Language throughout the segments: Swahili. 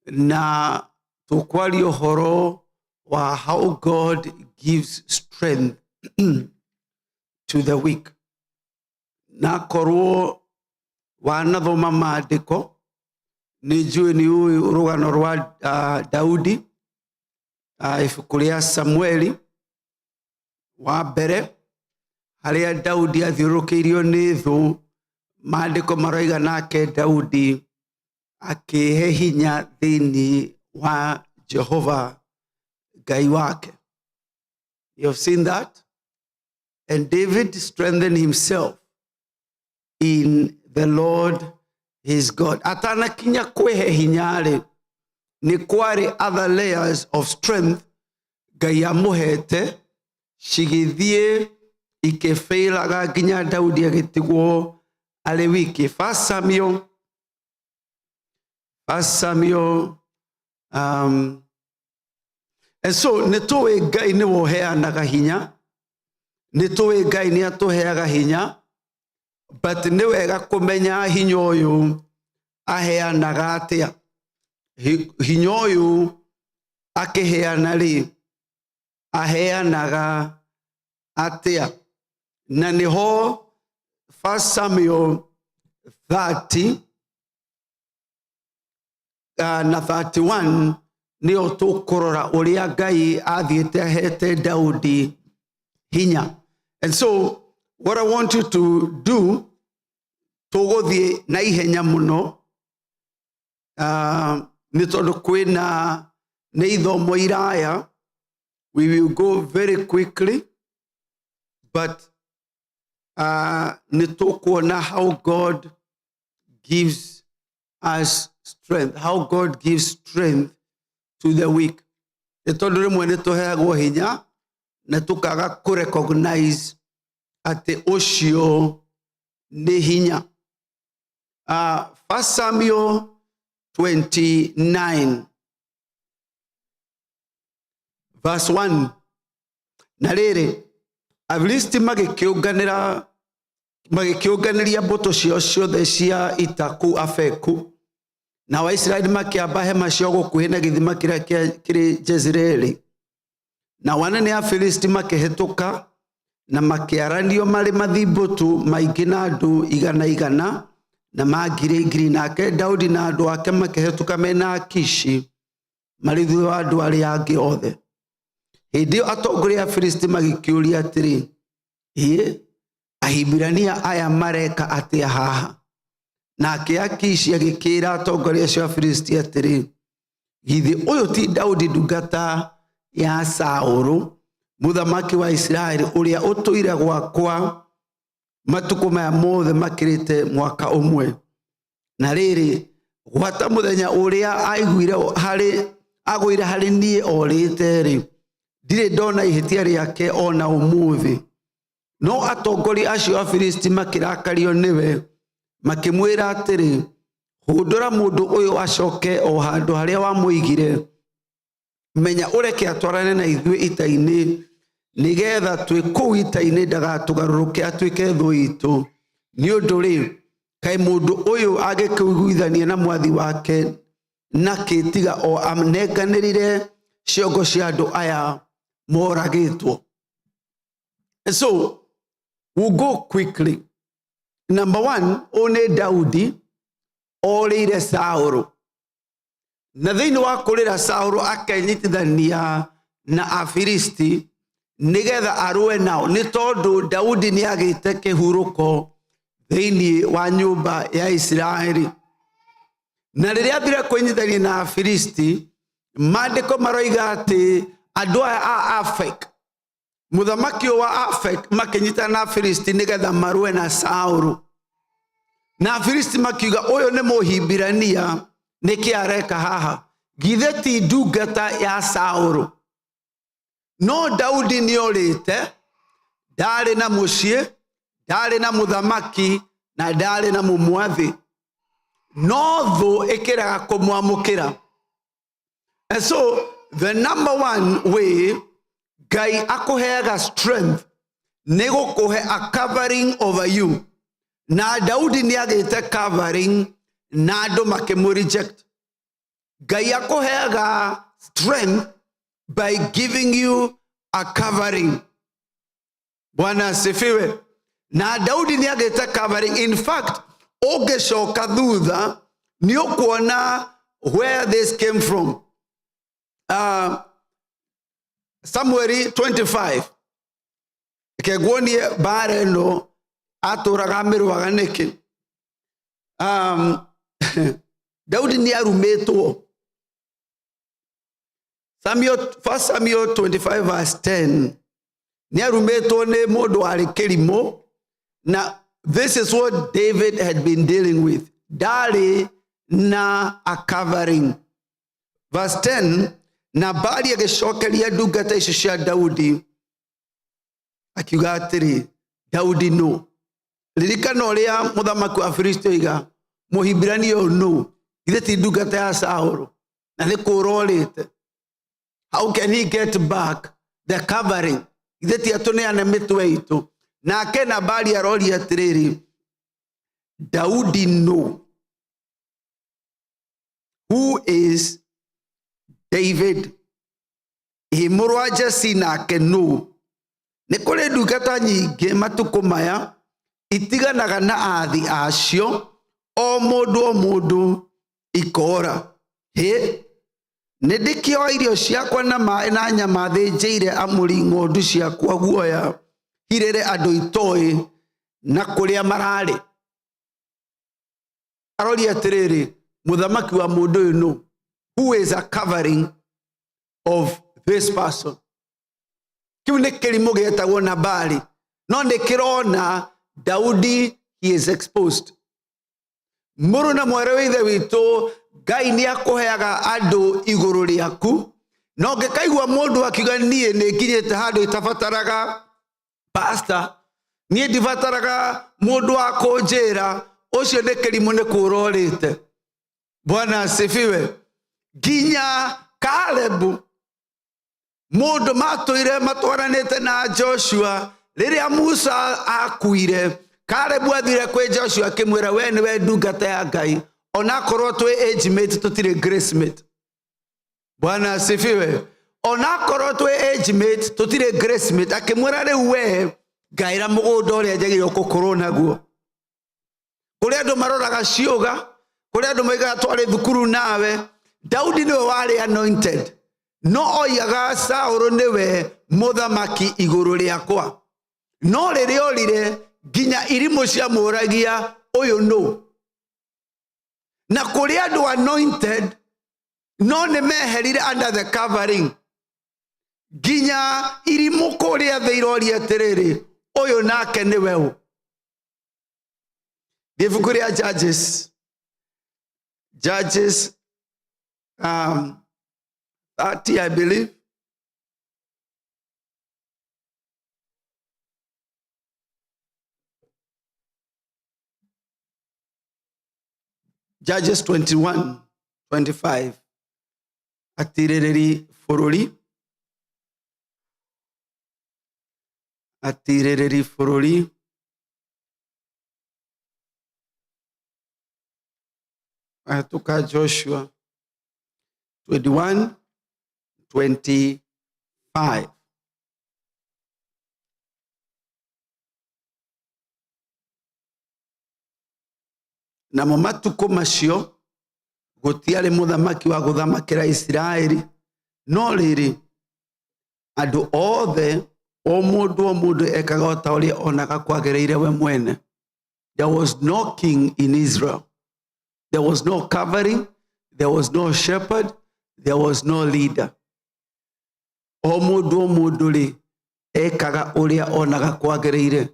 na tukwari uhoro wa how God gives strength to the weak. Na korwo wanathoma maandiko ni njui ni rugano rwa Daudi ibuku ria Samueli wa mbere haria Daudi athiurukiirio ni thu. Maandiko maroiga nake Daudi akihe hinya thiini wa Jehova Ngai wake. You have seen that? And David strengthened himself in the Lord his God. Atana kinya kwehe hinyari ni kwari other layers of strength Ngai amuhete cigithie ikefeilaga kinya Daudi agitigwo ale wiki. First Samuel and so nituwe Ngai ni woheanaga hinya, nituwe Ngai ni atuheaga hinya, but ni wega kumenya hinya uyu aheanaga atia. Hinya uyu akiheana ri aheanaga atia. Na niho 1 Samuel 30 na 31 nio tukurora uria Ngai athiete ahete Daudi hinya. And so what I want you to do, tuguthie na ihenya muno, ni tondu kwina ni ithomo iraya, we will go very quickly, but ni tukuona how God gives us strength, how God gives strength to the weak. Ni tondu rimwe ni tuheagwo hinya na tukaga ku recognize ati ucio ni hinya. 1 Samuel 29 verse 1. Na riri Afilisti magikiunganiria mbuto cio ciothe cia ita ku Afeku, na Waisraeli makiamba hema cio gukuhi na githima kiria kiri Jezreeli. Na wanene a Afilisti makihituka na makiaranio mari mathimbutu maingi na andu igana na magiri nake Daudi na andu ake makihituka mena Akishi mari thutha wa andu aria angi othe. Hindi atongoria a Afilisti magikiuria atiri, Ahibirania aya mareka atia haha? Nake Akishi agikira atongoria acio a Afilisti atiri, githi uyu ti Daudi ndungata ya Saulu muthamaki wa Israeli uria utuire gwakwa matuko maya mothe makirite mwaka umwe. Na riri gwata muthenya uria agwire hari nie orite ri ndire ndona ihitia riake ona umuthi. No atongoria acio a Afilisti makirakario niwe makimwira atiri, hundura mundu uyu acoke o handu haria wamuigire, menya ureke atwarane na ithuĩ ita-ini nigetha twi kuu ita-ini ndagatugaruruke atuike thu itu. Ni undu ri kai mundu uyu agikuiguithania na mwathi wake na kitiga o amneganirire ciongo cia andu aya moragitwo. And so we'll go quickly. Number one, one Daudi orire Saulu. Na thiini wa kurira Saulu akenyitithania na Afilisti nigetha arue nao, ni tondu Daudi ni agite kihuruko thiini wa nyumba ya Israeli. Na riria athire kwenyithania na Afilisti, maandiko maroiga ati andu aya a Afek, muthamaki wa Afek makenyitana na Afilisti nigetha marue na Saulu. Na Afilisti makiuga uyu ni muhibirania niki areka haha, githe ti ndungata ya Saulu. No Daudi ni orite, ndari na mucie, ndari na muthamaki na ndari na mumwathi, no thu ikiraga kumwamukira. And so the number one way Ngai akuheaga strength ni gukuhe a covering over you. Na Daudi ni agite covering na andu makimureject. Ngai akoheaga strength by giving you a covering. Bwana asifiwe. Na Daudi ni ageta covering. In fact, ogeshoka thutha ni ukuona where this came from. Samuel 25. Kegwonie bare no aturaga mirwaga niki. Daudi ni arumetwo. 1 Samuel 25 verse 10. Ni arumetwo ni mundu ari kirimo. Now, this is what David had been dealing with. Dali na a covering. Verse 10. Na bali agishokeria ndungata icio cia Daudi. Akiuga atiri, Daudi no. Ririkana uria muthamaki wa Filisti oiga, Muhibirani yo no. Ithe ti ndungata ya Saulu. Na ni kurorite. How can he get back the covering? Ithe ti atuneane mitwe itu. Na kena bali arori atiriri, Daudi no. Who is David? Himurwa Jesse nake no. Nikore ndungata nyingi matuko maya itiganaga na athi acio o mundu ikora. He nindikio irio ciakwa na mai na nyama thinjire amuri ng'ondu ciakwa guoya hirere andu itoi na kuria marari. Arori atiriri, muthamaki wa mundu uyu no. Who is a covering of this person? Kiu ni kirimo getagwo Nabali. No nikirona Daudi, he is exposed. Muru na mwere withe witu Ngai ni akoheaga andu iguru riaku. No ngikaigua mundu akiuga nie ni nginyite handu itabataraga pastor, nie ndibataraga mundu akunjira, ucio ni kirimo ni kurorite. Bwana asifiwe. Ginya Kalebu mundu matuire matwaranite na Joshua. Riria Musa akuire, Kalebu athire kwe Joshua akimwira we ni we ndungata ya Ngai, onakorwo twi age mate tutire grace mate. Bwana asifiwe. Onakorwo twi age mate tutire grace mate, akimwira riu we ngaira mugunda uria njagirwo gukorwo naguo. Kuri andu maroraga ciuga, kuri andu maigaga twari thukuru nawe, Daudi niwe wari anointed. No oigaga Saulu niwe muthamaki iguru riakwa. No riria orire ginya irimo cia muragia uyu no. Na kuri andu anointed no ni meherire under the covering. Ginya irimo kuria theirori atiriri uyu nake niwe u. Givukuria Judges 30, I believe. Judges 21:25. Atirereri fururi. Atirereri fururi. Atuka Joshua 21:25. Na matuko macio gutiare muthamaki wa guthamakira Israeli, no riri andu othe o mundu ekaga ota uria onaga kwagereire we mwene. There was no king in Israel. There was no covering. There was no shepherd. There was no leader. O mundu ri ekaga uria onaga kwagereire.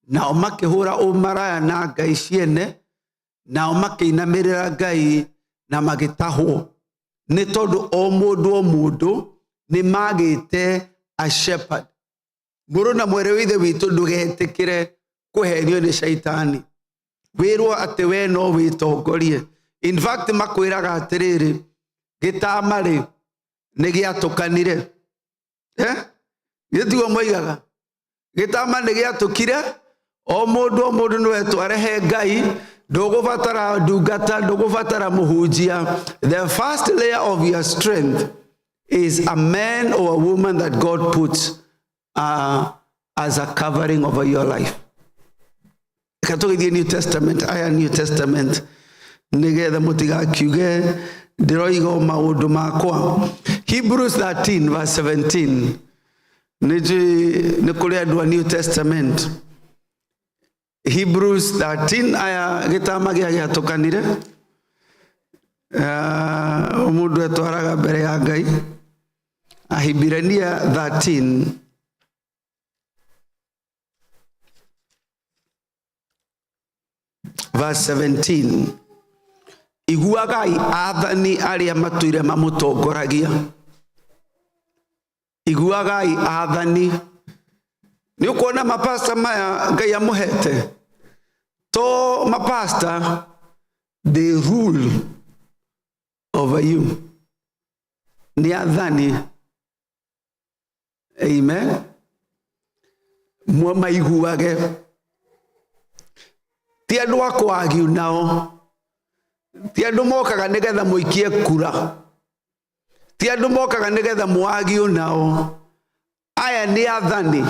Na makihura umaraya na Ngai ciene, na makiinamirira Ngai na magitahwo. Ni tondu o mundu ni magite a shepherd. Muru na mwere withe witu ndugetikire kuhenio ni shaitani. Wirwo ati we no witongorie. In fact makwiraga atiriri, gitamari ni giatukanire. Gitiguo moigaga gitama ni giatukire. O mundu no etware he Ngai Dogovatara dugata, dogovatara muhujia. The first layer of your strength is a man or a woman that God puts as a covering over your life. Katoka the New Testament, New Testament. Nigetha mutiga kiuge diroigo maundu makwa. Hebrews 13 verse 17. Nikulia dua New Testament. Hebrews 13 aya gitama gia tokanire. Umudu etwaraga mbere ya Ngai. Ahibirania 13 verse 17. Iguagai athani aria matuire mamutongoragia. Iguagai athani. Ni ukona mapasta maya Ngai amuhete. To mapasta, they rule over you. Ni athani. Amen. Mwama iguage. Ti andu akwagiu nao. Ti andu mokaga nigetha muikie kura. Ti andu mokaga nigetha muagiu nao. Aya ni athani.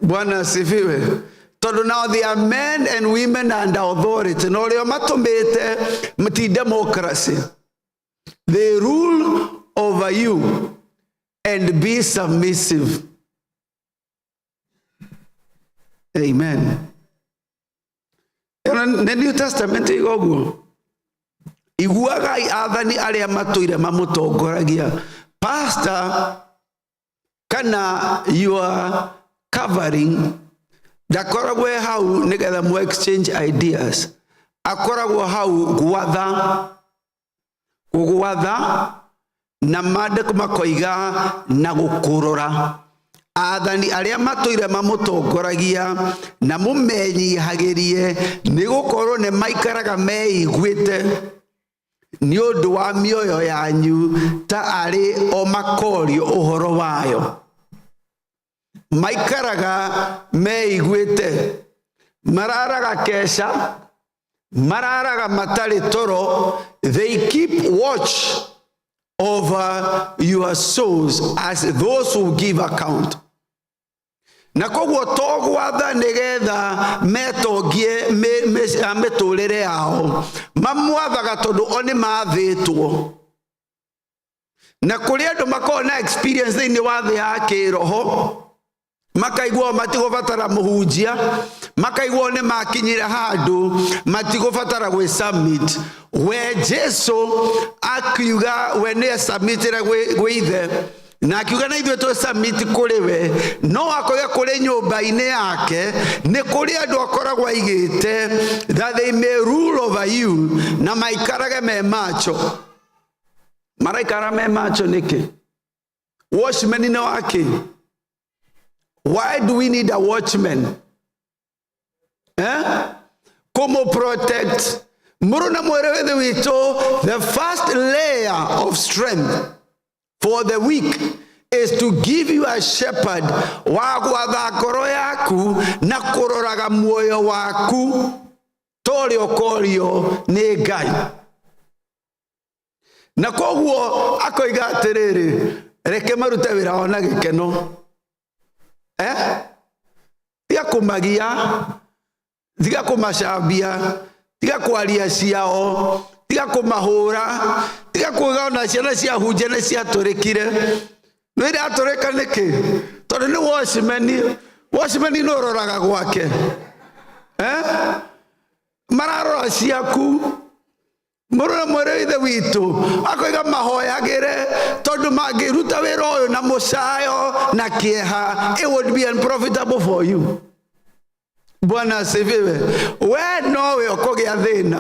Bwana asifiwe. Tondo now they are men and women under authority. No leo matumete mti democracy. They rule over you and be submissive. Amen. In the New Testament, iguagai athani aria matuire mamutongoragia. Pastor, kana you are covering, dakoragwe hau nigetha mu exchange ideas. Akoragwo hau guwatha na mandiko makoiga na gukurora. Athani aria matuire mamutongoragia na mumenyihagirie ni gukorwo ne maikaraga meiguite ni undu wa mioyo yanyu ta ari o makorio uhoro wayo. Maikaraga meiguite, mararaga kesha, mararaga matari toro. They keep watch over your souls as those who give account. Na koguo togwatha nigetha metogie meturire yao mamwathaga tondu oni mathitwo. Na kuri andu makona experience thini wa thi ya kiroho makaigwa matigobatara muhunjia, makaigwa ne makinyire handu matigobatara gwe submit. We Jesu akiuga we ne submitire gwe ithe na akiuga na ithuĩ to submit kuri we, no akoya kuri nyumba-ini yake ni kuri andu akoragwo aigite that they may rule over you na maikarage me macho. Maraikara me macho niki? Watchmen ni wake. Why do we need a watchman? Como protect. Muruna mwerewethe wito, the first layer of strength for the weak is to give you a shepherd wa gwatha ngoro yaku na kuroraga muoyo waku tori okorio ni Ngai. Na koguo akoiga atiriri, reke marute wira ona gikeno. Tiga kumagia, tiga kumacambia, tiga kwaria ciao, tiga kumahura, tiga kuga ona ciana cia hunje na cia turikire. No ira aturika niki? Tondu ni watchman no roraga gwake. Mararora ciaku. Muruna mwerewithe witu akoiga mahoyagire tondu mangiruta wira uyu na mucayo na kieha, it would be unprofitable for you. Bwana asifiwe. We nowe ukogia thina.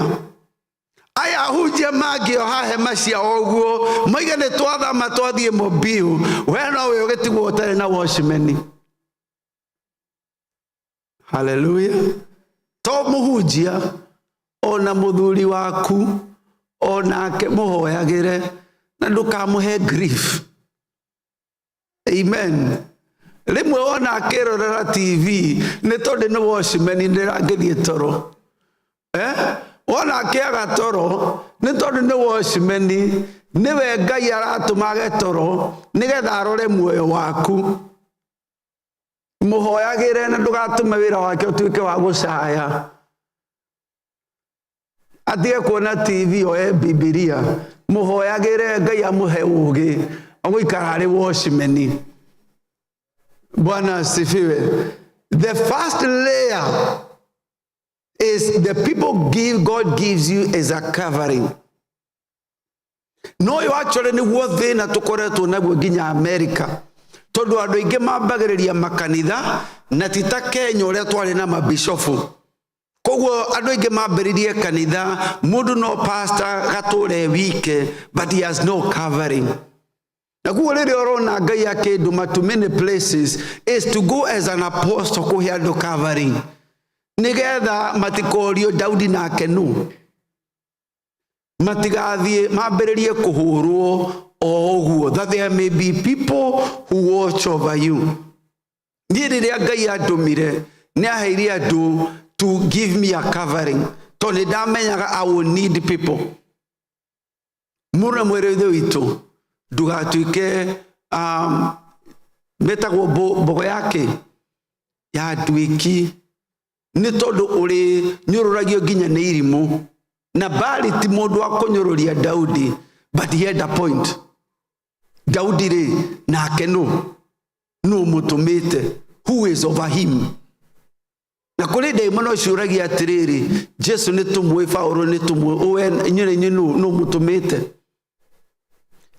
Aya hunjia mangioha hema cia oguo moiga ni twathama twathie Mobiu, we nowe ugitigwo utari na watchman. Hallelujah. To muhunjia ona muthuri waku onake muhoyagire na ndukamuhe grief. Amen. rimwe wona akirorera TV ni tondu ni watchman ndirangithie toro wona akiaga toro ni tondu ni watchman niwe Ngai aratumage toro nigetha arore muoyo waku muhoyagire na ndugatume wira wake utuike wa gucaya atige kuona TV o Bibilia muhoyagire Ngai amuhe ugi ogwikara ari watchman. Bwana asifiwe. The first layer is the people God gives you as a covering. No, you actually ni worthy na tukoretwo naguo nginya America. Tondu andu aingi mambagiriria makanitha na tita Kenya uria twari na mabishofu. Koguo andu aingi mambiririe kanitha, mundu no pastor gature wike, but he has no covering. Na kuo rĩrĩa ũrona Ngai akĩnduma to many places is to go as an apostle kuhe andu covering. Nigetha matikorio Daudi nake nu. Matigathie mambĩrĩrie kuhurwo o ũguo. That there may be people who watch over you. Niĩ rĩrĩa Ngai andumire nĩ aheire andu to give me a covering. Tondũ ndamenyaga I will need people. Mũra mwĩrĩtho witũ ndugatuike metagwo mbogo yake ya ndwiki ni tondu uri nyururagio nginya ni irimu na bali ti mundu akunyururia Daudi, but he had a point. Daudi ri nake no mutumite who is over him. Na kuri daimono ciuragia atiriri Jesu ni tumwe Paulo ni tumwe uwe nyine no mutumite.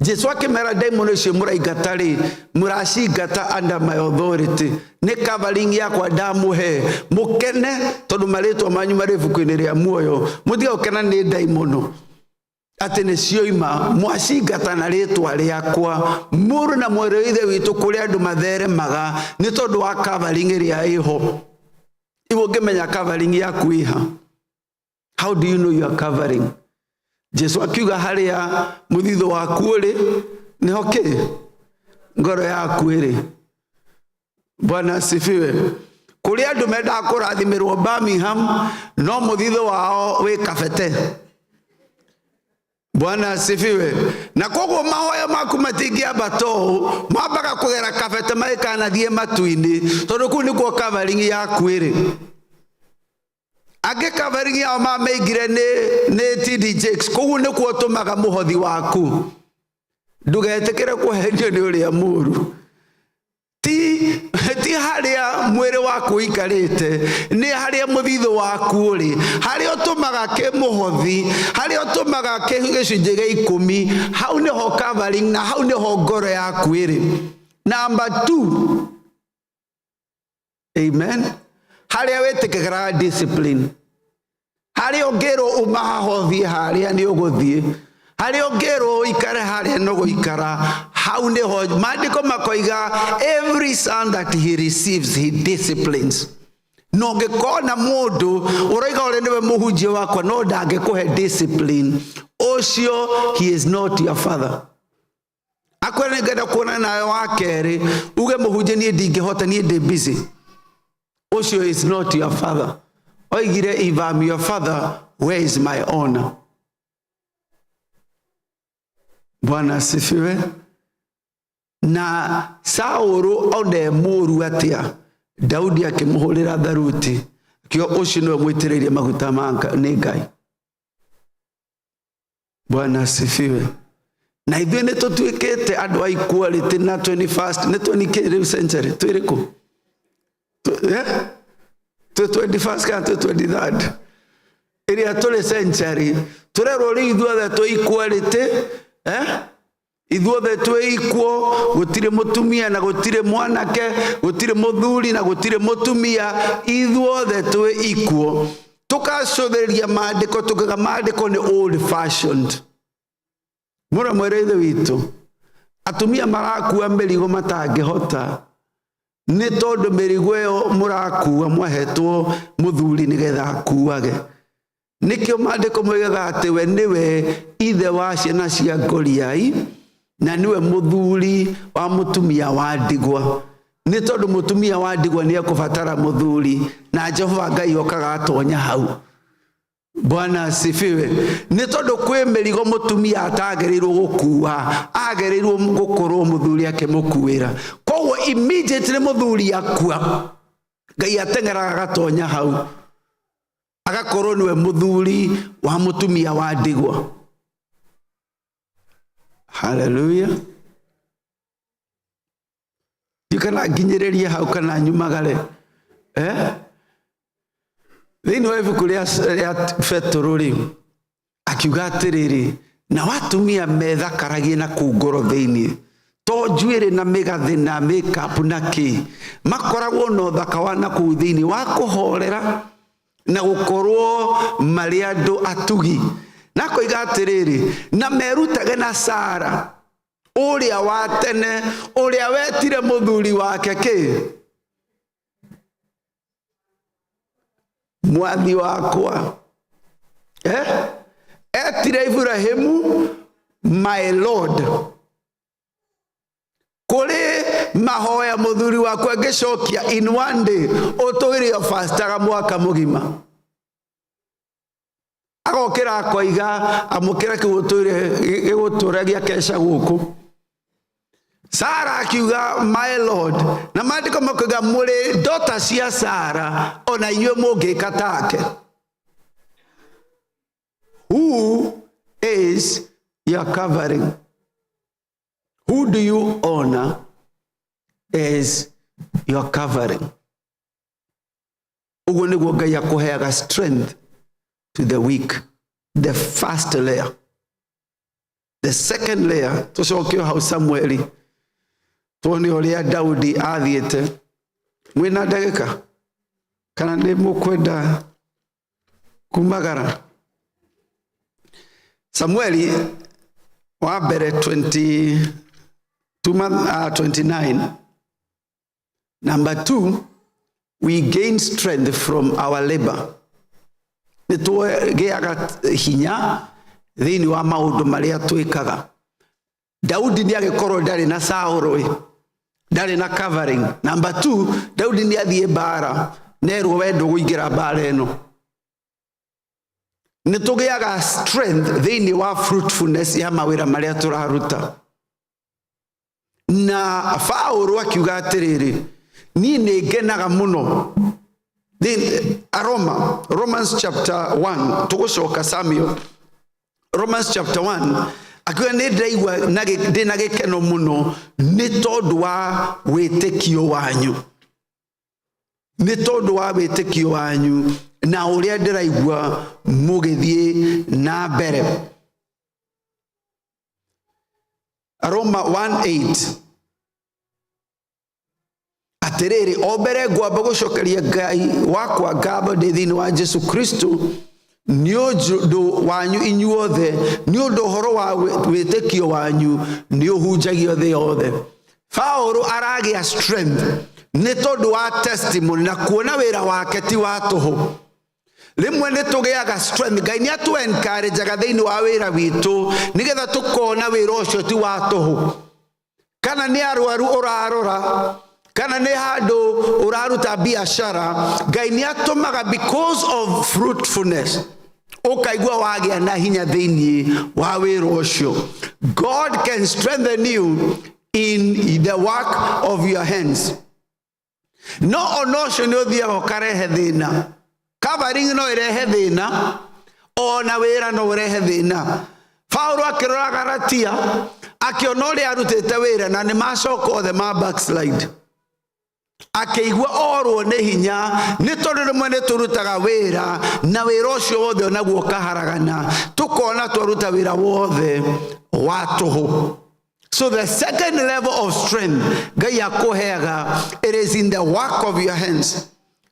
Jesu akimera daimono cio muraigatari muracingata under my authority ni covering yakwa ndamuhe mukene tondu maritwa manyu mari buku-ini ria muoyo mutige ukena ni daimono ati ni cioima mwacingata na ritwa riakwa muru na mwero ithe witu kuri andu matheremaga ni tondu wa covering ria iho iwo ngimenya covering yaku iha. How do you know you are covering? Jesu akiuga haria muthitho waku uri ni hoki ngoro yaku iri. Bwana asifiwe. Kuri andu menda kurathimirwo Birmingham no muthitho wao wi Kabete. Bwana asifiwe. Na koguo mahoya maku matingiamba to mambaga kugera Kabete maikanathie matu-ini tondu kuu nikuo covering yaku iri. Age covering ya mama igire ne TD Jakes koguo nikuo tumaga muhothi waku ndugetekere kuhenio ni uria muru ti haria mwiri waku ikarite ni haria muthitho waku uri haria utumaga ke muhothi haria utumaga ke gicunje gia 10 hau ni ho covering na hau ni ho ngoro yaku iri. Number 2, amen, haria wetikira discipline haria ungero umahothi haria ni uguthie haria ungero ikare haria no guikara hau ni ho maandiko makoiga every son that he receives he disciplines. No ngekona mundu uraiga uri niwe muhunjia wakwa no ndangekuhe discipline ucio he is not your father. Akwena ngenda kuona nawe wakeri uge muhunjia nie ndingihota nie ndi busy ucio is not your father. Oigire if I'm your father where is my honor? Bwana asifiwe. Na Saulu onde muru atia Daudi akimuhurira tharuti kio ucio no mwitiririe maguta manka ni Ngai. Bwana asifiwe. Na ithuĩ nĩ tũtuĩkĩte andũ a equality na 21st nĩ 20th century twĩrĩkũ 21st kana 23rd ĩrĩa tũrĩ century tũrerwo rĩu ithuothe twĩ equality ithuothe twĩ equal gũtirĩ mũtumia na gũtirĩ mwanake gũtirĩ mũthuri na gũtirĩ mũtumia ithuothe twĩ equal. Tukacũthĩrĩria maandĩko tukiga maandĩko nĩ old fashioned. Mura mwereithe witu atumia marakua mĩrigo matangĩhota nĩ tondũ mĩrigo ĩyo mũrakua mwahetwo mũthuri nĩgetha akuage. Nikio maandĩko moigaga atĩ we nĩwe ithe wa ciana cia ngoriai na niwe mũthuri wa mũtumia wa ndigwa. nĩ tondũ mũtumia wa ndigwa nĩ ekũbatara mũthuri na Jehova Ngai okaga atonya hau. Bwana asifiwe. Nĩ tondũ kwĩ mĩrigo mũtumia atagĩrĩirwo gũkuua, agĩrĩirwo gũkorwo mũthuri akĩmũkuĩra. Koguo immediately mũthuri akua, Ngai ateng'eraga agatonya hau, agakorwo nĩwe mũthuri wa mũtumia wa ndigwa. Hallelujah. Kana nginyĩrĩrie hau kana nyumagare. Thĩinĩ wa ibuku rĩa Petro rĩ, akiuga atĩrĩrĩ, na watumia methakaragie na kũu ngoro thĩinĩ, to njuĩrĩ na mĩgathĩ na makeup na kĩ, makoragwo na ũthaka wa na kũu thĩinĩ wa kũhorera na gũkorwo marĩ andũ atugi. Na koiga atĩrĩrĩ, na merutage na Sara ũrĩa wa tene, ũrĩa wetire mũthuri wake kĩ? Mwathi wakwa. Etire Ibrahimu my Lord. Kũrĩ mahoya mũthuri wakwa ngĩcokia in one day, ũtũire fastaga mwaka mũgima. Agokĩra akoiga amũkĩra kĩu ũtũire gĩgũtũra gĩakeca gũkũ. Sara akiuga my Lord, na maandĩko makoiga mũrĩ ndota cia Sara ona inyuĩ mũngĩka take. Who is your covering? Who do you honor as your covering? Ũguo nĩguo Ngai akũheaga strength to the weak. The first layer. The second layer, tũcokio hau Samueli. Tuone ũrĩa Daudi athiĩte. Mwĩna ndagĩka kana nĩ mũkwenda kumagara? Samueli wa mbere 29. Number 2, we gain strength from our labor. Nĩtũgĩaga hinya thĩinĩ wa maũndũ marĩa twĩkaga. Daudi nĩ agĩkorwo ndarĩ na Saũlũ, ndarĩ na covering. Number 2, Daudi nĩ athiĩ mbara, nerwo we ndũgũingĩra mbara ĩno. Nĩtũgĩaga strength thĩinĩ wa fruitfulness ya mawĩra marĩa tũraruta. Na Saũlũ akiuga atĩrĩrĩ, niĩ nĩ ngenaga mũno. Romans chapter 1, tũgũcoka Samuel. Romans chapter 1, akiuga nĩ ndaigua ndĩna gĩkeno mũno nĩ tondũ wa wĩtĩkio wanyu. Nĩ tondũ wa wĩtĩkio wanyu na ũrĩa ndĩraigua mũgĩthiĩ na mbere. Roma 1:8. Atĩrĩrĩ, o mbere ngwamba gũcokeria Ngai wakwa ngatho ndĩ thĩinĩ wa Jesu Kristo nĩ ũndũ wanyu inyuothe, nĩ ũndũ ũhoro wa wĩtĩkio wanyu nĩ ũhunjagio thĩ yothe. Saũlũ aragĩa strength nĩ tondũ wa testimony na kuona wĩra wake ti wa tũhũ. Rĩmwe nĩ tũgĩaga strength, Ngai nĩ atũ encourageaga thĩinĩ wa wĩra witũ nĩgetha tũkona wĩra ũcio ti wa tũhũ. Kana nĩ arwaru ũrarora, kana nĩ handũ ũraruta biashara, Ngai nĩ atũmaga because of fruitfulness ũkaigua wagĩa na hinya thĩinĩ wa wĩra ũcio. God can strengthen you in the work of your hands. No ona ũcio nĩ ũthiaga ũkarehe thĩna. Covering no ĩrehe thĩna, ona wĩra no ũrehe thĩna. Saũlũ akĩrora Galatia, akĩona ũrĩa arutĩte wĩra na nĩ macoka othe ma backslide. Akĩigua orwo nĩ hinya nĩ tondũ rĩmwe nĩ tũrutaga wĩra na wĩra ũcio wothe onaguo ũkaharagana, tũkona twaruta wĩra wothe wa tũhũ. So the second level of strength Ngai akũheaga, it is in the work of your hands,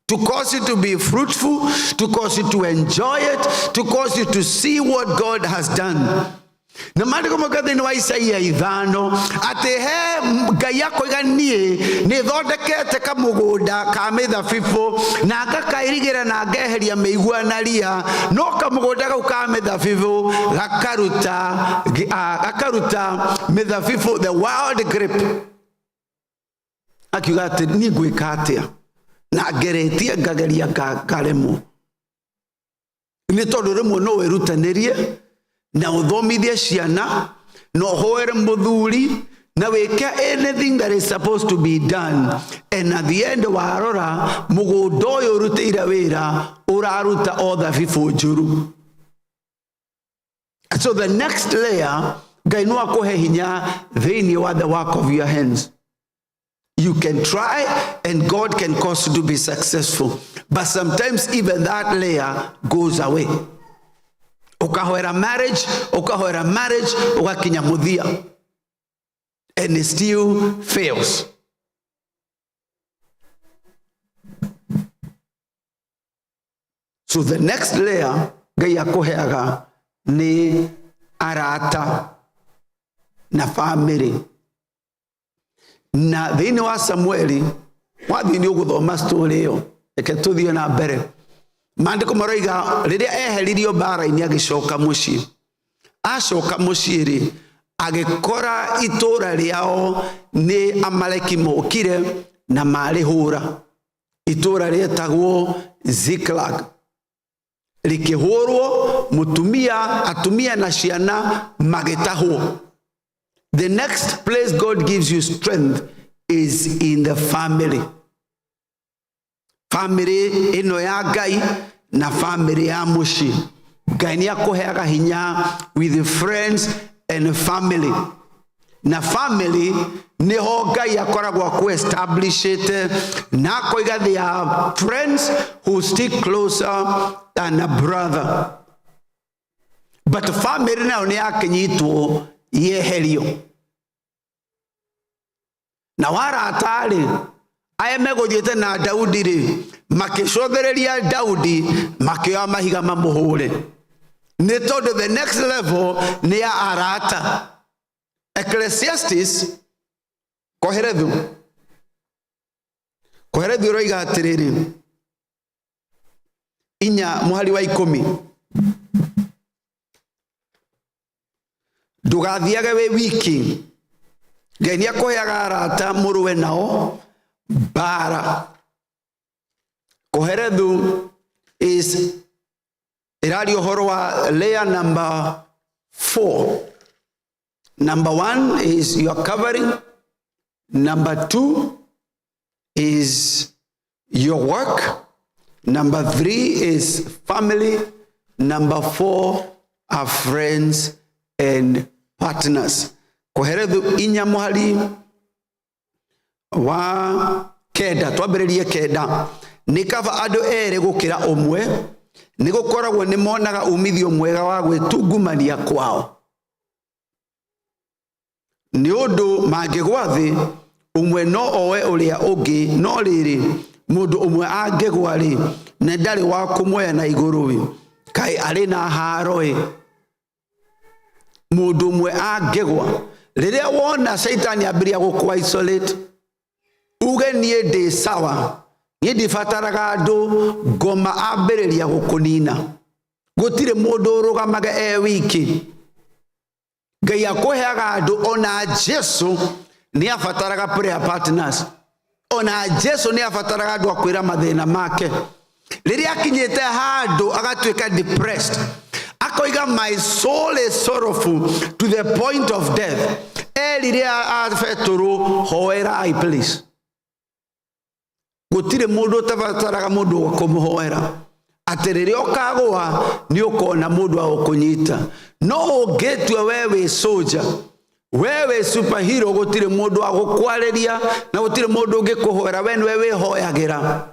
to cause you to be fruitful, to cause you to enjoy it, to cause you to see what God has done. Na maandĩko thĩinĩ wa Isaia 5 atĩ he Ngai akoiga niĩ nĩ thondekete kamũgũnda ka mĩthabibũ na ngakairigĩra na ngeheria mĩigua na ria, no kamũgũnda kau ka mĩthabibũ gakaruta mĩthabibũ, the wild grape. akiuga ati ni ngwika atia na ngeretie ngageria ngaremwo ni tondu rimwe no wirutanirie na uthomithie ciana no hoere muthuri na weke anything that is supposed to be done, and at the end warora mugundo uyu urutire wira uraruta all the fifo njuru. So the next layer, Ngai no akohe hinya thiini wa the work of your hands. You can try and God can cause you to be successful, but sometimes even that layer goes away. Ukahoera marriage, ukakinya muthia, and it still fails. So the next layer Ngai akoheaga ni arata na family. Na thiini wa Samueli wathini uguthoma story iyo eke tuthie na mbere. Maandiko maroiga riria eheririo bara-ini agicoka mucii, acoka mucii ri agikora itura riao ni Amaleki mokire na marihura. Itura rietagwo Ziklag, likihurwo atumia na ciana magitahwo. The next place God gives you strength is in the family. Family ino ya Ngai na family ya muci. Ngai ni akoheaga hinya with the friends and family. Na family niho Ngai akoragwo ku establish it na koiga they are friends who stick closer than a brother. But family now ni akenyitwo yeherio. Na waratari aya megothiete na Daudi ri makicothereria Daudi makioya mahiga mamuhure. Ni tondu the next level ni ya arata. Ecclesiastes koherethu roiga atiriri inya muhari wa 10, ndugathiage we wiki, Ngai ni akoheaga arata muruwe nao bara. Koherethu is irario horo wa layer number 4. Number 1 is your covering. Number 2 is your work. Number 3 is family. Number 4 are friends and partners. Koherethu inya muhari wa kenda, twambiririe kenda. Nikava andu ere gukira umwe, nigukoragwo ni monaga umithio mwega wa gwitungumania kwao. Ni undu mangigwa thi umwe no owe uria ungi, no riri mundu umwe angigwa ri na ndari wa kumwoya na iguru wi kai ari na haro ri. Mundu umwe angigwa riria wona Saitani abiria guku isolate, uge nie ndi sawa, nie ndifataraga andu ngoma ambiriria gukunina. Gutire mundu urugamaga wiki. Ngai akoheaga andu, ona Jesu ni afataraga prayer partners. Ona Jesu ni afataraga andu akwira mathina make. Riria akinyite handu agatuika depressed, akoiga my soul is sorrowful to the point of death, riria afeturu hoerai please. Gutire mundu tafataraga mundu wa kumuhoera. Atiriri okagwa ni ukona mundu wa ukunyita. No ugetwe wewe soldier, wewe superhero, gutire mundu wa gukwariria na gutire mundu ungikuhoera, we wewe hoyagira.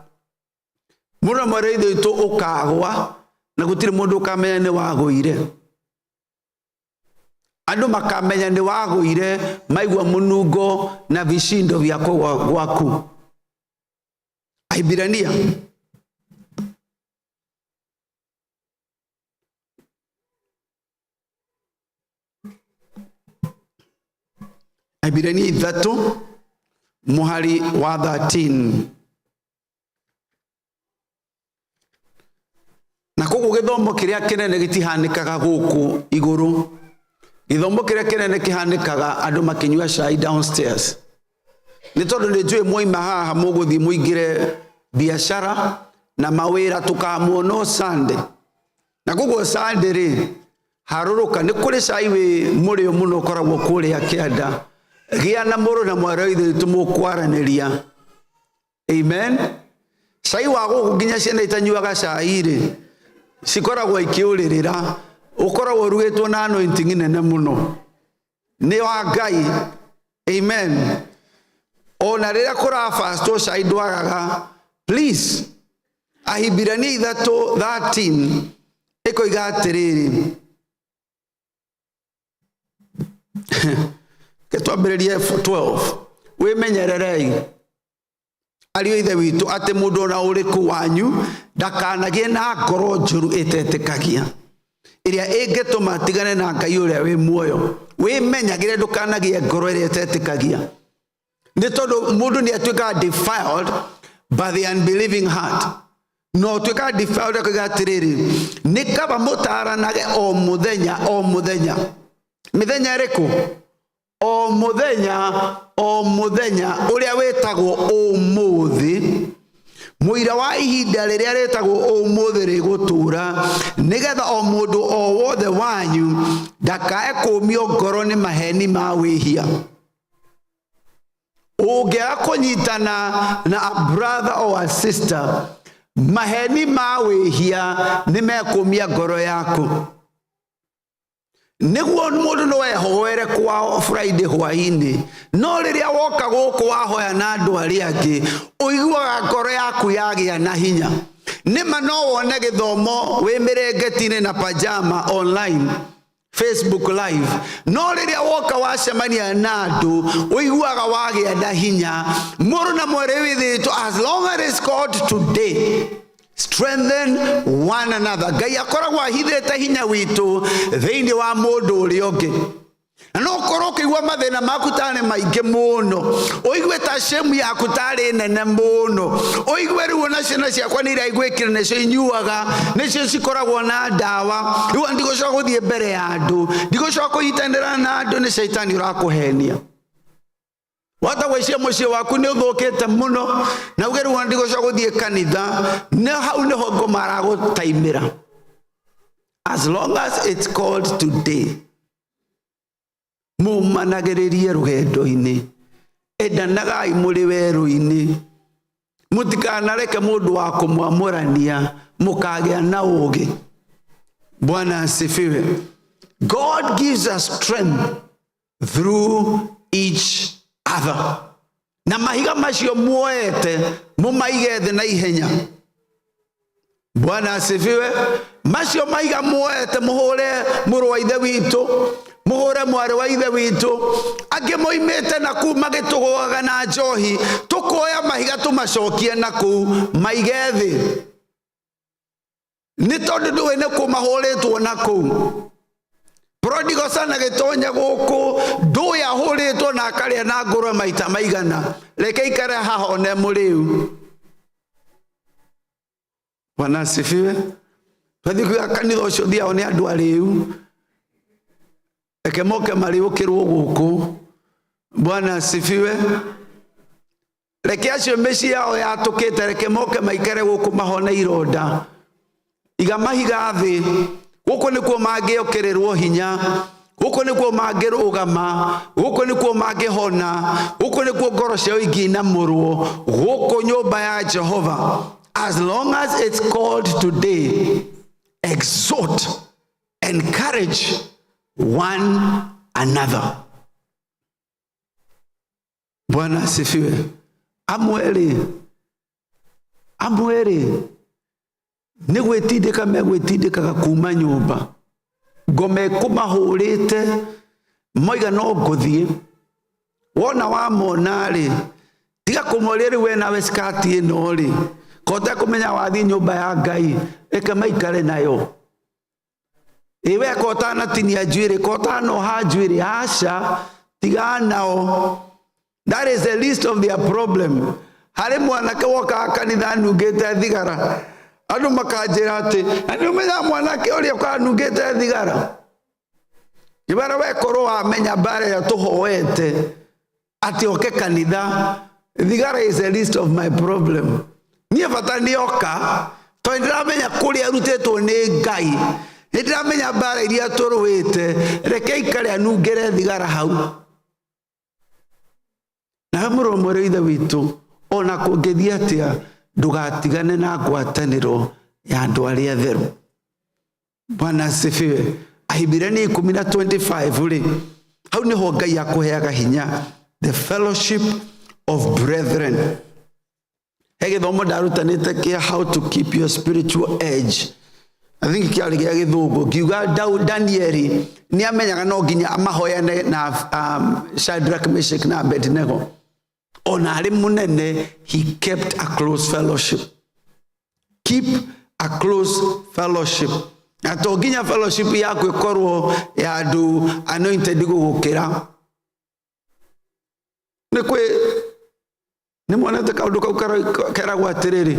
Muno mareitho itu ukagwa na gutire mundu ukamenya ni wagwire. Andu makamenya ni wagwire maigwa munungo na vishindo vyako gwaku. Aibirania Aibirania 3 muhari wa 13. Na koguo githomo kiria kinene gitihanikaga guku iguru. Githomo kiria kinene kihanikaga andu makinyua cai downstairs. nĩ tondũ nĩ njũĩ moima haha mũgũthiĩ mũingĩre biashara na mawĩra tũkamuona Sunday. Na koguo Sunday rĩ, harũrũka nĩ kũrĩ cai wĩ mũrĩo mũno ũkoragwo kũrĩa kĩanda. Gĩa na mũrũ na mwarĩ wa ithe witũ mũkwaranĩria. Amen. Cai wa gũkũ nginya ciana itanyuaga cai rĩ, cikoragwo ikĩũrĩrĩra. Ũkoragwo ũrugĩtwo na anointing nene mũno. Nĩ wa Ngai. Amen. Ona rĩrĩa kũrabastwo cai ndwagaga. Please. Ahibirania 3:13 ĩkoiga atĩrĩrĩ. Ketwambĩrĩrie 12. Wĩmenyererei ariũ ithe witũ atĩ mũndũ ona ũrĩkũ wanyu ndakanagĩe na ngoro njũru ĩtetĩkagia, ĩrĩa ĩngĩtũma atigane na Ngai ũrĩa wĩ muoyo. Wĩmenyagĩre ndũkanagĩe ngoro ĩrĩa ĩtetĩkagia. Nĩ tondũ mũndũ nĩ atuĩkaga defiled by the unbelieving heart. No tuĩkaga defiled akaga atĩrĩrĩ, nĩ kaba mũtaranage o mũthenya o mũthenya. Mĩthenya ĩrĩkũ? O mũthenya ũrĩa wĩtagwo ũmũthĩ. Mũira wa ihinda rĩrĩa rĩtagwo ũmũthĩ rĩgũtũũra, nĩgetha o mũndũ o wothe wanyu ndakae kũmio ngoro nĩ maheni ma wĩhia. Ũngĩaga kũnyitana na a brother or a sister, maheni ma wĩhia nĩ mekũmia ngoro yaku. Nĩguo mũndũ no ehoere kwao Friday hwaĩ-inĩ, no rĩrĩa woka gũkũ wahoya na andũ arĩa angĩ, ũiguaga ngoro yaku yagĩa na hinya. Nĩma no wone gĩthomo wĩ mĩrĩngĩti-inĩ na pajama online, Facebook live, no rĩrĩa woka wacemania na andũ, ũiguaga wagĩa na hinya. Mũrũ na mwarĩ wa ithe witũ, as long as it's called today, strengthen one another. Ngai akoragwo ahithĩte hinya witũ thĩinĩ wa mũndũ ũrĩa ũngĩ. Na no ũkorwo ũkĩigua mathĩna maku tarĩ maingĩ mũno, ũigue ta shame yaku tarĩ nene mũno, ũigue rĩu ona ciana ciakwa nĩ iraigwĩkire nĩcio inyuaga, nĩcio cikoragwo na ndawa, rĩu ndigũcoka gũthiĩ mbere ya andũ, ndigũcoka kũnyitanĩra na andũ, nĩ shaitani ũrakũhenia. Wata gwĩcia mũciĩ waku nĩ ũthũkĩte mũno, na uge rĩu ndigũcoka gũthiĩ kanitha, na hau nĩho ngoma aragũtaimĩra. As long as it's called today, mumanagĩrĩrie rũgendo-inĩ, endanagai mũrĩ werũ-inĩ, mũtikanareke mũndũ wa kũmwamũrania, mũkagĩa na ũũgĩ. Bwana asifiwe. God gives us strength through each other. Na mahiga macio muoete mumaige thĩ na ihenya. Bwana asifiwe. Macio mahiga muoete muhũre mũrũ wa ithe witũ, muhũre mwarĩ wa ithe witũ, angĩ moimĩte na kuu magĩtũgũaga na njohi, tũkoya mahiga tũmacokie na kuu maige thĩ. Nĩ tondũ ndũĩ nĩ kũmahũrĩtwo na kuu. Prodigal son agĩtonya gũkũ, ndũĩ ahũrĩtwo na akarĩa na ngũrwe maita maigana. Reke ikare haha one mũrĩu. Bwana asifiwe. Twathiĩ kuga kanitha ũcio thiao nĩ andũ arĩu, reke moke marĩũkĩrwo gũkũ. Bwana asifiwe. Reke acio mĩciĩ yao yatũkĩte, reke moke maikare gũkũ mahone ironda. Iga mahiga thĩ. Gũkũ nĩkuo mangĩokĩrĩrwo hinya, gũkũ nĩkuo mangĩrũgama, gũkũ nĩkuo mangĩhona, gũkũ nĩkuo ngoro ciao ingĩinamũrwo, gũkũ nyũmba ya Jehova. As long as it's called today, exhort, encourage one another. Bwana asifiwe. Amweri nĩ gwĩtindĩka megwĩtindĩkaga kuma nyũmba. Ngome kũmahũrĩte moiga no ngũthiĩ. Wona wamona rĩ, tiga kũmoria rĩu we nawe skati ĩno rĩ, kota kũmenya wathiĩ nyũmba ya Ngai, reke maikare nayo. Iwe kota natinia njuĩrĩ, kota noha njuĩrĩ, aca tiga nao. That is the least of their problem. Harĩ mwanake woka kanitha nungĩte thigara, andũ makanjĩra atĩ, nĩ ũmenya mwanake ũrĩa ũkanungĩte thigara. Ibara we korwo wamenya mbara ya tũhoete atĩ oke kanitha, Thigara is a list of my problem. Niye bata nioka to ndiramenya kuria rutetwo ni Ngai. Ndiramenya bara iria turuwite reke ikare anungere thigara hau. Na muromore ithe witu ona kungithia atia ndugatigane na ngwataniro ya andu aria theru. Bwana asifiwe. Ahibirani 10:25 uri hau niho Ngai akuheaga hinya, the fellowship of brethren. Hege thomo darutanite kia how to keep your spiritual edge. I think kiali gia Gathogo kiuga Danieli ni amenyaga no nginya amahoyane na Shadrach, Meshach na Abednego. Ona ari munene, he kept a close fellowship. Keep a close fellowship. Atoginya fellowship yako ikorwo ya andu anointed gukira. Nekwe ni mwanete kaundu kara gwatiriri.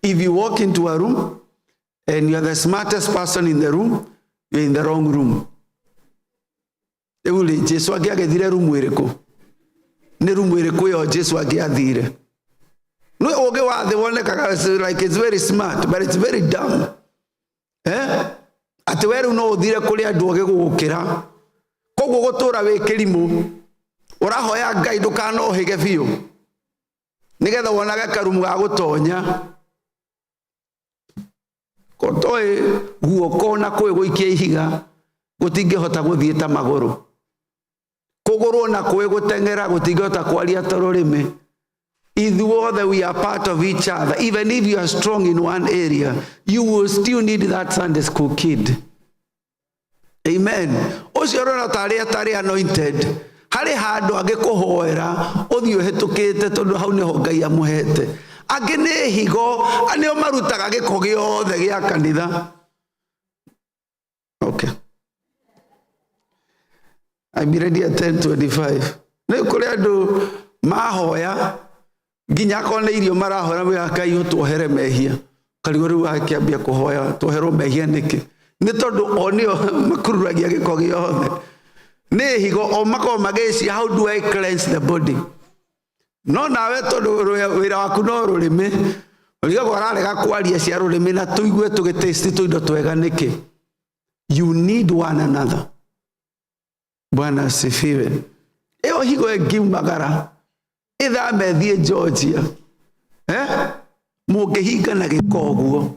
If you walk into a room and you are the smartest person in the room, you're in the wrong room. Euli Jesu agithire room iriku. Ni room iriku yo Jesu agithire. No oge wa the one like it's very smart, but it's very dumb. Ati weru no uthire kuri andu oge gugukira. Koguo gutura wi kirimu. Urahoya Ngai ndukano hige biu. Nigetha wonaga karumu ga gutonya. Kotoe guoko na kwe guikia ihiga gutingihota guthie ta maguru. Kuguru na kwe gutengera gutingihota kwaria ta rurimi. Either we are part of each other. Even if you are strong in one area, you will still need that Sunday school kid. Amen. Osiorona tari anointed. Hari hando agikuhoera uthio hetukite tondu hau niho Ngai amuhete. Agene higo anio marutaga giko giothe gia kanitha. Okay. I'm ready at 10:25. Ne kuri andu mahoya ginya kone irio marahora wi Ngai utuhere mehia. Karigoru akiambia kuhoya tuherwo mehia niki. Ni tondu onio makururagia giko giothe. Ne higo o mako mageci, how do I cleanse the body? No nawe tondu wira waku no rurimi uriga gwararega kwaria cia rurimi na tuigue tugitaste tuindo twega niki. You need one another. Bwana asifiwe. Eo higo egimagara itha methie Georgia mugihinga na gikoguo.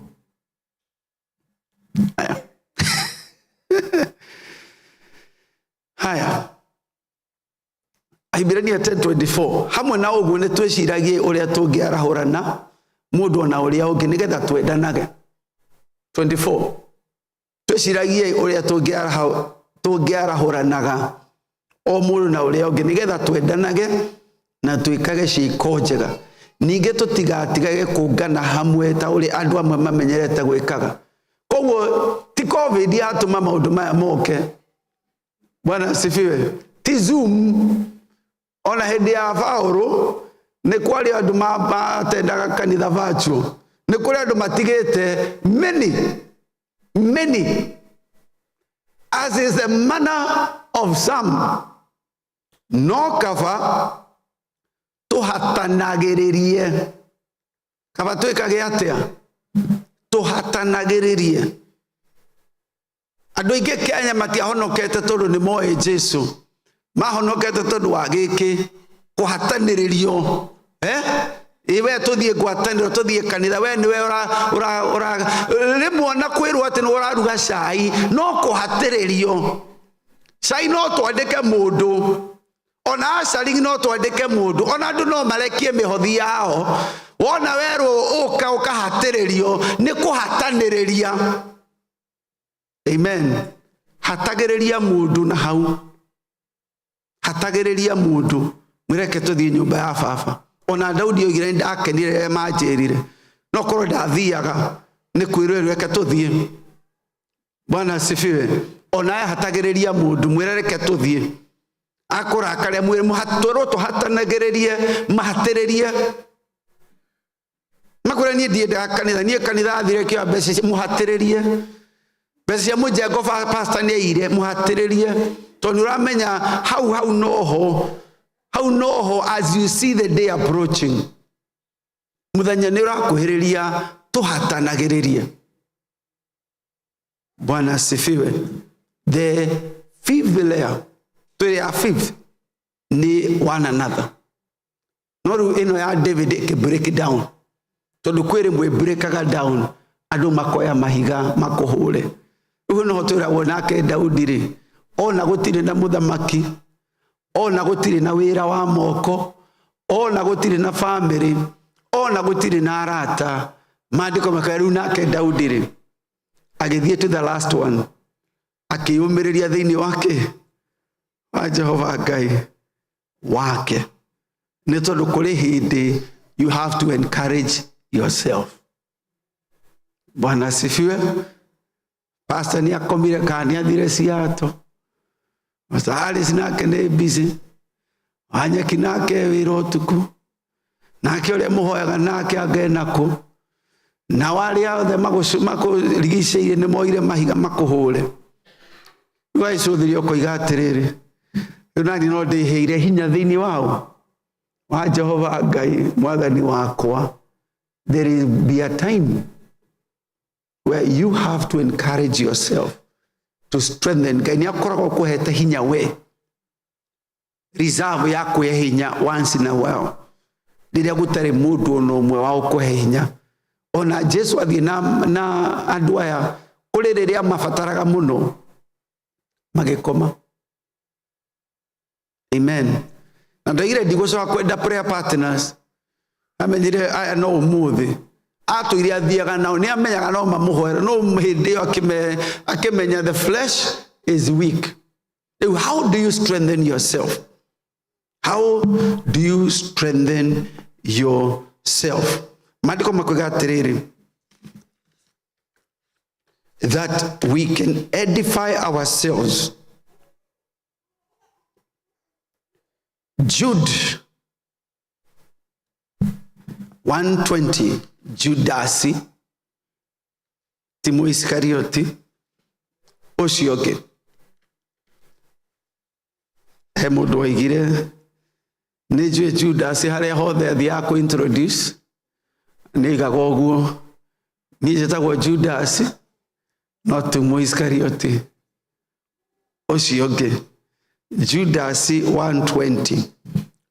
Haya. Ahibirania 10:24 hamwe na uguo ni twiciragie uria tungiarahurana mundu na uria ungi nigetha twendanage. 24 twiciragie uria tungiarahuranaga o mundu na uria ungi nigetha twendanage na tuikage ciiko njega. Ninge tutigatigage kungana hamwe ta uria andu amwe mamenyerete gwikaga. Koguo ti COVID yatuma maundu maya moke. Bwana asifiwe. Ti Zoom ona hindi ya Paulo ni kwali andu matendaga kanitha virtual. Ni kuri andu matigite many as is the manner of some. No kava tuhatanagiririe. Kava tuikage atia tuhatanagiririe. Andu inge Kenya matiahonokete tondu ni moe Jesu. Mahonokete tondu wa giki kuhataniririo. Iwe tuthie gwataniro tuthie kanitha we niwe ora rimwe na kwirwo ati ni uraruga cai no kuhatiririo. Cai no twandike mundu. Ona acari no twandike mundu. Ona andu no marekie mihothi yao. Wona werwo uka ukahatiririo ni kuhataniriria. Amen. Hatagiriria mundu na hau. Hatagiriria mundu. Mwireke tuthie nyumba ya baba. Ona Daudi ogire ndakenire manjirire. No korwo ndathiaga ni kwirwo reke tuthie. Bwana asifiwe. Ona hatagiriria mundu mwireke tuthie. Akurakaria mwire muhatoro tuhatanagiririe mahatiririe. Makura ni ndienda kanitha ni kanitha athire kio mbeca muhatiririe. Besi mujengo pastor ni ire muhatiririe tondu uramenya hau noho How no, as you see the day approaching, muthenya nĩ ũrakuhĩrĩria tũhatanagĩrĩrie. Bwana asifiwe. The fifth layer, fifth, ni one another. No rĩu ĩno ya David break it down. Tondũ kwĩrĩ mwe breakaga down, andũ makoya mahiga makũhũre. Rĩu no twĩragwo nake Daudi rĩ, ona gũtirĩ na mũthamaki, ona gũtirĩ na wĩra wa moko, ona gũtirĩ na family, ona gũtirĩ na arata. Maandĩko makauga rĩu nake Daudi rĩ, agĩthiĩ to the last one, akĩyũmĩrĩria thĩinĩ wake wa Jehova Ngai wake. Nĩ tondũ kũrĩ hĩndĩ you have to encourage yourself. Bwana asifiwe. Pastor ni akomire kana athire Seattle. Pastor Alice nake nĩ busy. Wanyeki nake wĩra ũtukũ. Nake ũrĩa mũhoyaga nake angena kũ. Na wale othe makũrigicĩirie nĩ moire mahiga makũhũre. Waicũthĩrio koiga atĩrĩrĩ, nani no ndĩheire hinya thĩinĩ wao wa Jehova Ngai mwathani wakwa. There will be a time where you have to encourage yourself to strengthen. Ngai nĩ akoragwo kũhete hinya we, reserve ya kwĩhe hinya once in a while. Rĩrĩa gũtarĩ mũndũ ona ũmwe wa gũkũhe hinya. Ona Jesu athiĩ na andũ aya kũrĩ rĩrĩa mabataraga mũno magĩkoma. Amen. Na ndaire ndigũcoka kwenda prayer partners. Amenyire aya no ũmũthĩ. Atũire athiaga nao nĩ amenyaga no mamũhoera. No hĩndĩ ĩyo akĩmenya the flesh is weak. How do you strengthen yourself? How do you strengthen yourself? Maandĩko makoiga atĩrĩrĩ, that we can edify ourselves. Jude 1:20, Judasi Timo Iskarioti ũcio ũngĩ he mũndũ oigire nĩ njũĩ Judasi harĩa hothe athiaga kũ introduce nĩ aigaga ũguo, niĩ njĩtagwo Judasi no Timo Iskarioti ũcio ũngĩ. Judasi 1:20,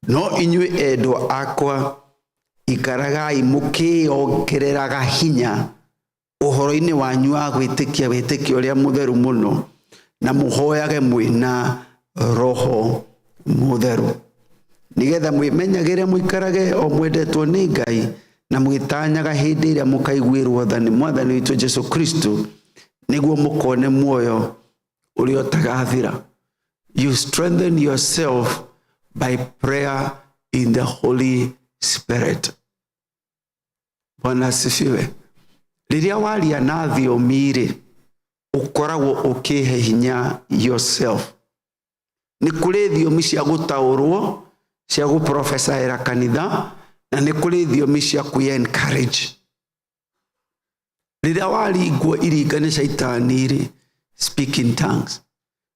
no inyuĩ endwa akwa ikaragai mũkĩongereraga hinya ũhoro-inĩ wanyu wa gwĩtĩkia wĩtĩkio ũrĩa mũtheru mũno, na mũhoyage mwĩna roho mũtheru, nĩgetha mwĩmenyagĩre mũikarage o mwendetwo nĩ Ngai na mwĩtanyaga hĩndĩ ĩrĩa mũkaiguĩrwo tha nĩ mwathani witũ Jesu Kristo, nĩguo mũkone muoyo ũrĩa ũtagathira. You strengthen yourself by prayer in the Holy Spirit. Bwana asifiwe. Rĩrĩa waria na thiomi rĩ, ũkoragwo ũkĩhe hinya yourself. Nĩ kũrĩ thiomi cia gũtaũrwo, cia gũprofesaĩra kanitha, na nĩ kũrĩ thiomi cia kwĩ-encourage. Rĩrĩa waringwo iringa nĩ shaitani rĩ, speak in tongues.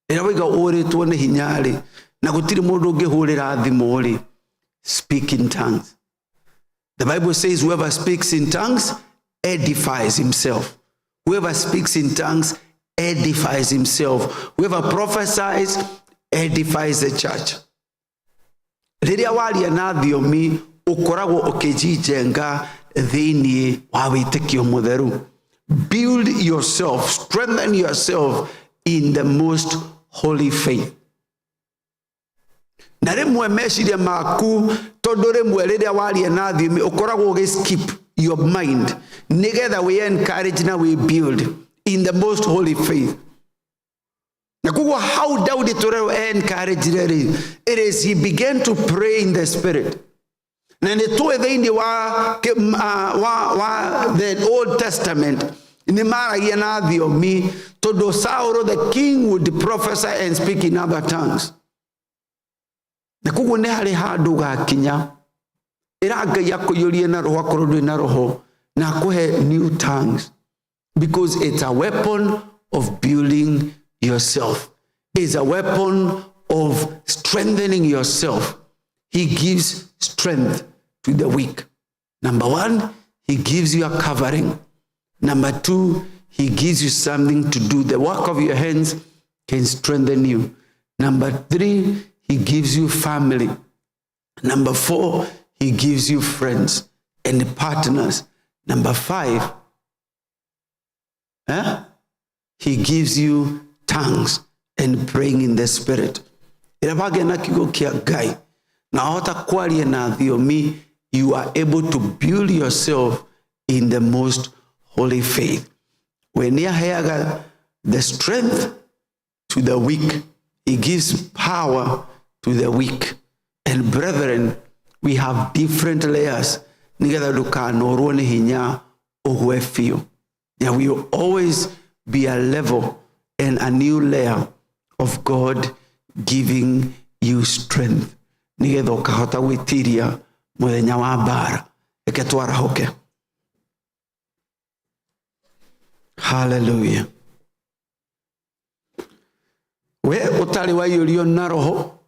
Rĩrĩa waiga ũrĩtwo nĩ hinya rĩ, na gũtirĩ mũndũ ũngĩhũrĩra thimũ rĩ, speak in tongues. The Bible says whoever speaks in tongues edifies himself. Whoever speaks in tongues edifies himself. Whoever prophesies edifies the church. Rĩrĩa waria na thiomi ũkoragwo ũkĩjijenga thĩinĩ wa wĩtĩkio mũtheru. Build yourself, strengthen yourself in the most holy faith. Na rĩmwe meciria maku tondũ rĩmwe rĩrĩa waria na thiomi ũkoragwo ũgĩskip your mind nĩgetha wĩ-encourage na wĩ-build in the most holy faith. Na kuguo how Daudi tũrerwo encourage rĩrĩ, it is he began to pray in the spirit. Na nĩ tũĩ thĩinĩ wa the Old Testament nĩ maragia na thiomi tondũ Saul the king would prophesy and speak in other tongues. Na kuguo nĩ harĩ handũ gakinya ĩra Ngai akũiyũrie na roho akorwo ndũrĩ na roho na akũhe new tongues, because it's a weapon of building yourself. It's a weapon of strengthening yourself. he gives strength to the weak. Number 1, he gives you a covering. Number 2, he gives you something to do. The work of your hands can strengthen you. Number 3, he gives you family. Number 4, he gives you friends and partners. Number 5, he gives you tongues and praying in the spirit. You are able to build yourself in the most holy faith. When you have the strength to the weak, he gives power to the weak. And brethren, we have different layers. There will always be a level and a new layer of God giving you strength. Hallelujah. We utali wa yulio na roho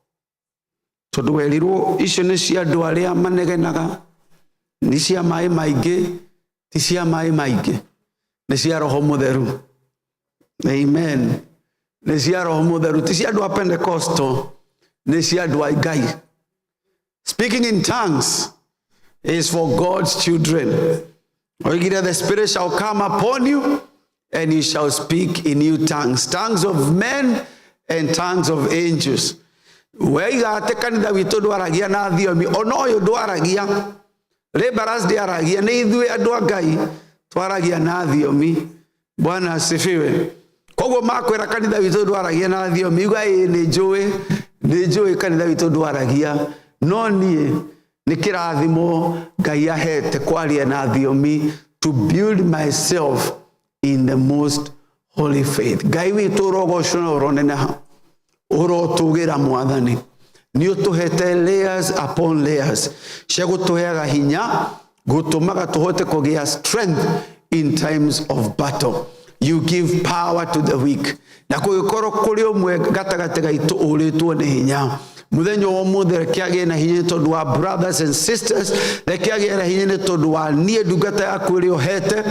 todueliro icio ni cia andu aria manegenaga ni cia mai maingi ti cia mai maingi ni cia roho mutheru. Amen. Ni cia roho mutheru ti cia andu a Pentecostal ni cia andu a Ngai. Speaking in tongues is for God's children. The Spirit shall come upon you and you shall speak in new tongues, tongues of men and tongues of angels. Wega tekanitha witu ndwaragia na thiomi ona uyu ndwaragia laborers ndwaragia ni ithuĩ andũ a Ngai twaragia na thiomi. Bwana asifiwe. Koguo makwĩra kanitha witu ndwaragia na thiomi uga nĩ njũĩ kanitha witu ndwaragia no niĩ nĩ kĩrathimo Ngai ahete kwaria na thiomi to build myself in the most holy faith. Ngai witu rogocwo na ũroneneha urotugira mwathani ni utuhete layers upon layers cia gutuheaga hinya gutumaga tuhote kugia strength in times of battle. You give power to the weak. Na kugikorwo kuri umwe gatagate gaitu uritwo ni hinya muthenya wa muthe kiagie na hinya tondu wa brothers and sisters kiagie na hinya ni tondu wa nie ndungata yaku ri ohete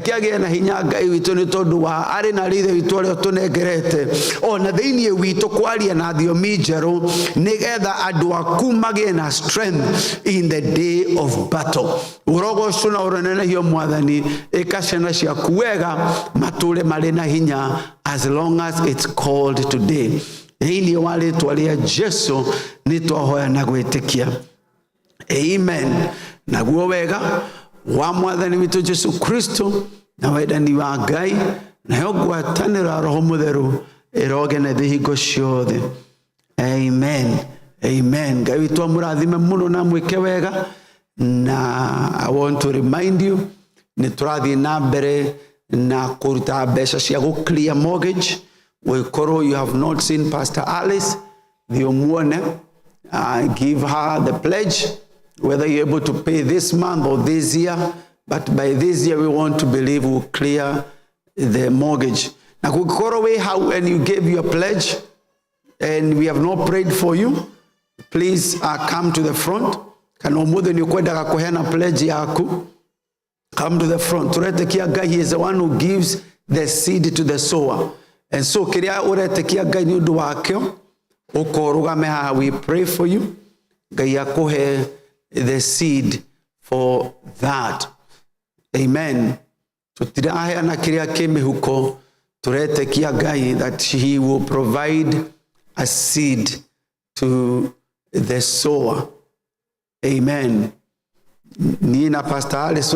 kiagie na hinya Ngai witu ni tondu wa ari na rithe witu ri tunengerete ona thiini witu kwaria na thiomi njeru nigetha andu aku magie na strength in the day of battle. Urogocu na uronenehio mwathani ikacena ciaku wega mature mari na hinya as long as it's called today. Hili wale twalia Jesu ni twahoya na gwitikia. Amen. Na guo wega wa mwathani witu Jesu Kristo na wendani wa Ngai na yogwatanira roho mutheru iroge na thihingo ciothe. Amen. Amen. Ngai witu amurathime muno na mwike wega na I want to remind you ni turathi na mbere na kuruta mbeca cia go clear mortgage. You have not seen Pastor Alice, the Omwone, give her the pledge, whether you're able to pay this month or this year, but by this year we want to believe we'll clear the mortgage. Now, how when you gave your pledge and we have not prayed for you, please come to the front. Come to the front. He is the one who gives the seed to the sower. And so, we pray for you. The seed for that. Amen. So, that he will provide a seed to the sower. Amen. Nina Pastor Alice